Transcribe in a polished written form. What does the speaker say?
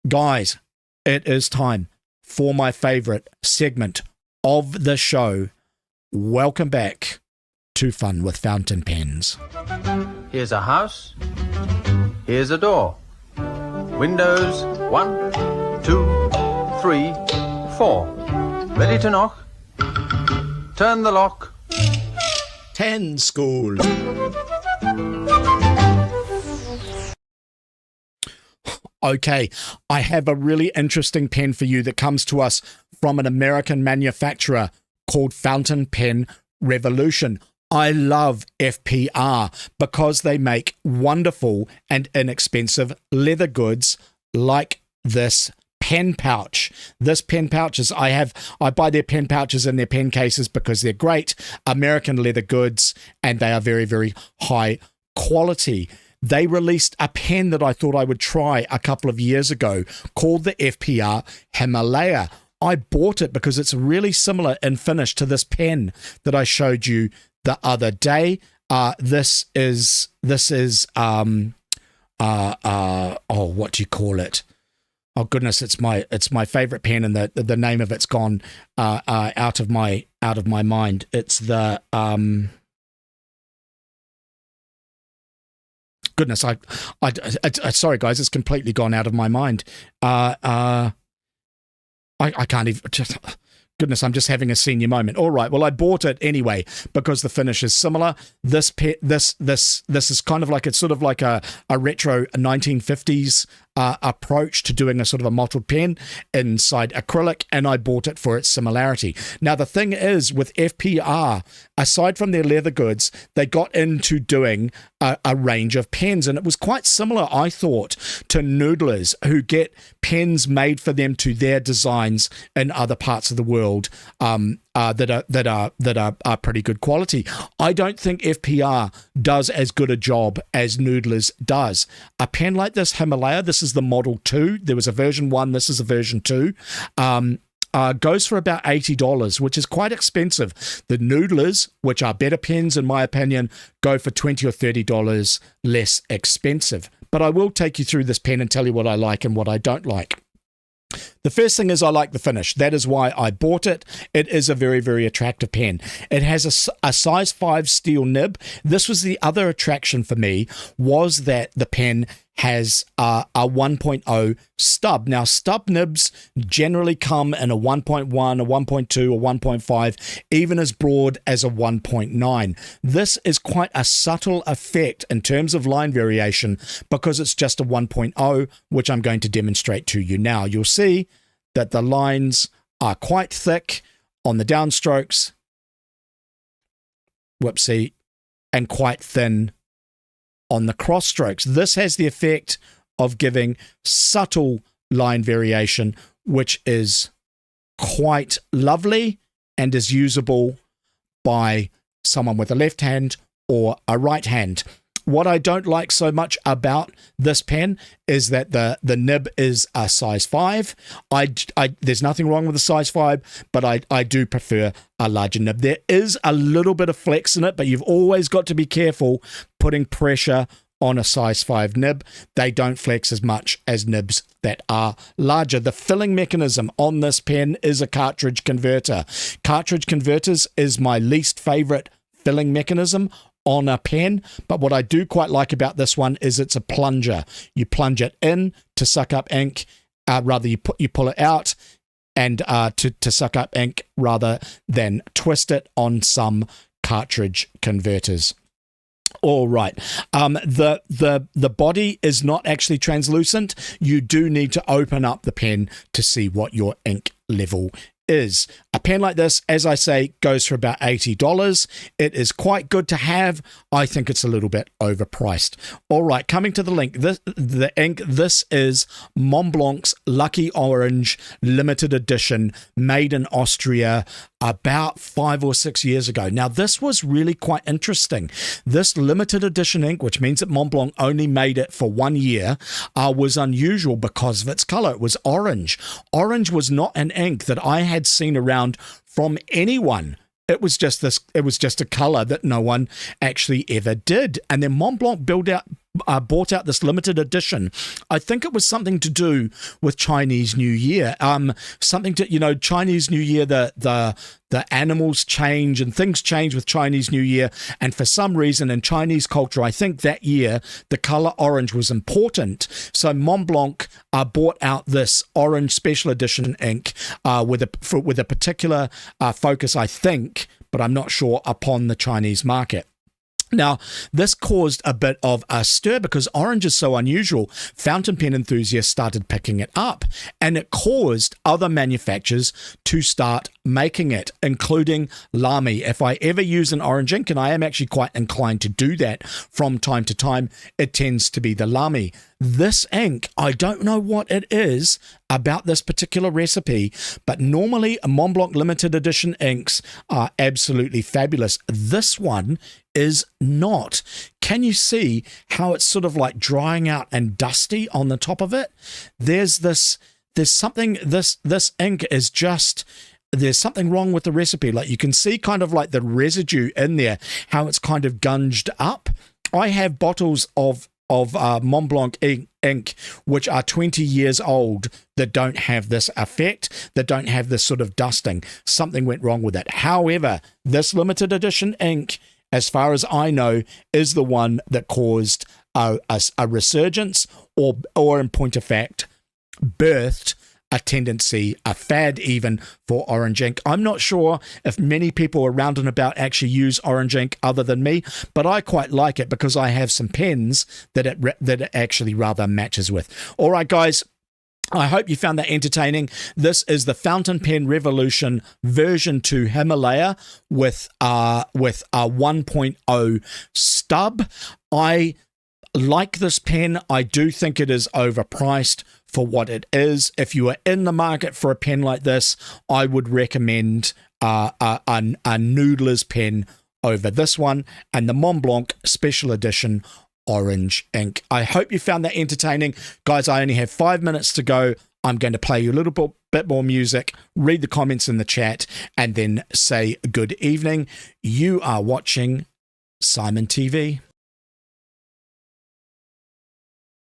Guys, it is time for my favorite segment of the show. Welcome back to Fun with Fountain Pens. Here's a house. Here's a door. Windows 1, 2, 3, 4. Ready to knock? Turn the lock. 10 school. Okay, I have a really interesting pen for you that comes to us from an American manufacturer called Fountain Pen Revolution. I love FPR because they make wonderful and inexpensive leather goods like this pen pouch. This pen pouches, I buy their pen pouches and their pen cases because they're great American leather goods and they are very, very high quality. They released a pen that I thought I would try a couple of years ago called the FPR Himalaya. I bought it because it's really similar in finish to this pen that I showed you the other day. This is what do you call it? Oh goodness, it's my favorite pen, and the name of it's gone out of my mind. It's the goodness, I sorry guys, it's completely gone out of my mind. I can't even just. Goodness, I'm just having a senior moment. All right, well, I bought it anyway because the finish is similar. This is kind of like, it's sort of like a retro 1950s approach to doing a sort of a mottled pen inside acrylic, and I bought it for its similarity. Now, the thing is, with FPR, aside from their leather goods, they got into doing a range of pens, and it was quite similar, I thought, to Noodlers, who get pens made for them to their designs in other parts of the world that are pretty good quality. I don't think FPR does as good a job as Noodlers does. A pen like this Himalaya, this is the Model 2. There was a version 1, this is a version 2. Goes for about $80, which is quite expensive. The Noodlers, which are better pens in my opinion, go for $20 or $30 less expensive. But I will take you through this pen and tell you what I like and what I don't like. The first thing is I like the finish. That is why I bought it. It is a very, very attractive pen. It has a size 5 steel nib. This was the other attraction for me, was that the pen has a 1.0 stub. Now, stub nibs generally come in a 1.1, a 1.2, or 1.5, even as broad as a 1.9. This is quite a subtle effect in terms of line variation because it's just a 1.0, which I'm going to demonstrate to you now. You'll see that the lines are quite thick on the downstrokes, whoopsie, and quite thin on the cross strokes. This has the effect of giving subtle line variation, which is quite lovely and is usable by someone with a left hand or a right hand. What I don't like so much about this pen is that the nib is a size 5. There's nothing wrong with a size 5, but I do prefer a larger nib. There is a little bit of flex in it, but you've always got to be careful putting pressure on a size 5 nib. They don't flex as much as nibs that are larger. The filling mechanism on this pen is a cartridge converter. Cartridge converters is my least favorite filling mechanism on a pen, but what I do quite like about this one is it's a plunger. You plunge it in to suck up ink, you pull it out and to suck up ink rather than twist it on some cartridge converters. All right. The body is not actually translucent. You do need to open up the pen to see what your ink level is. A pen like this, as I say, goes for about $80. It is quite good to have. I think it's a little bit overpriced. All right, coming to the link. The ink, this is Montblanc's Lucky Orange limited edition, made in Austria about 5 or 6 years ago. Now, this was really quite interesting. This limited edition ink, which means that Montblanc only made it for 1 year, was unusual because of its color. It was orange. Orange was not an ink that I had seen around from anyone. It was just a color that no one actually ever did. And then Montblanc bought out this limited edition. I think it was something to do with Chinese New Year. Something to, Chinese New Year, the animals change and things change with Chinese New Year. And for some reason in Chinese culture, I think that year the color orange was important. So Montblanc bought out this orange special edition ink with a particular focus, I think, but I'm not sure, upon the Chinese market. Now, this caused a bit of a stir because orange is so unusual. Fountain pen enthusiasts started picking it up, and it caused other manufacturers to start making it, including Lamy. If I ever use an orange ink, and I am actually quite inclined to do that from time to time, it tends to be the Lamy. This ink, I don't know what it is about this particular recipe, but normally Montblanc limited edition inks are absolutely fabulous. This one is not. Can you see how it's sort of like drying out and dusty on the top of it? There's something, this ink is just, there's something wrong with the recipe. Like you can see kind of like the residue in there, how it's kind of gunged up. I have bottles of Montblanc ink which are 20 years old that don't have this effect, that don't have this sort of dusting. Something went wrong with it. However, this limited edition ink, as far as I know, is the one that caused a resurgence, or in point of fact, birthed a tendency, a fad even, for orange ink. I'm not sure if many people around and about actually use orange ink other than me, but I quite like it because I have some pens that it actually rather matches with. All right, guys. I hope you found that entertaining. This is the Fountain Pen Revolution version 2 Himalaya with a 1.0 stub. I like this pen. I do think it is overpriced for what it is. If you are in the market for a pen like this, I would recommend a Noodler's pen over this one, and the Montblanc Special Edition orange ink. I hope you found that entertaining. Guys, I only have 5 minutes to go. I'm going to play you a little bit more music, read the comments in the chat, and then say good evening. You are watching SimonTV.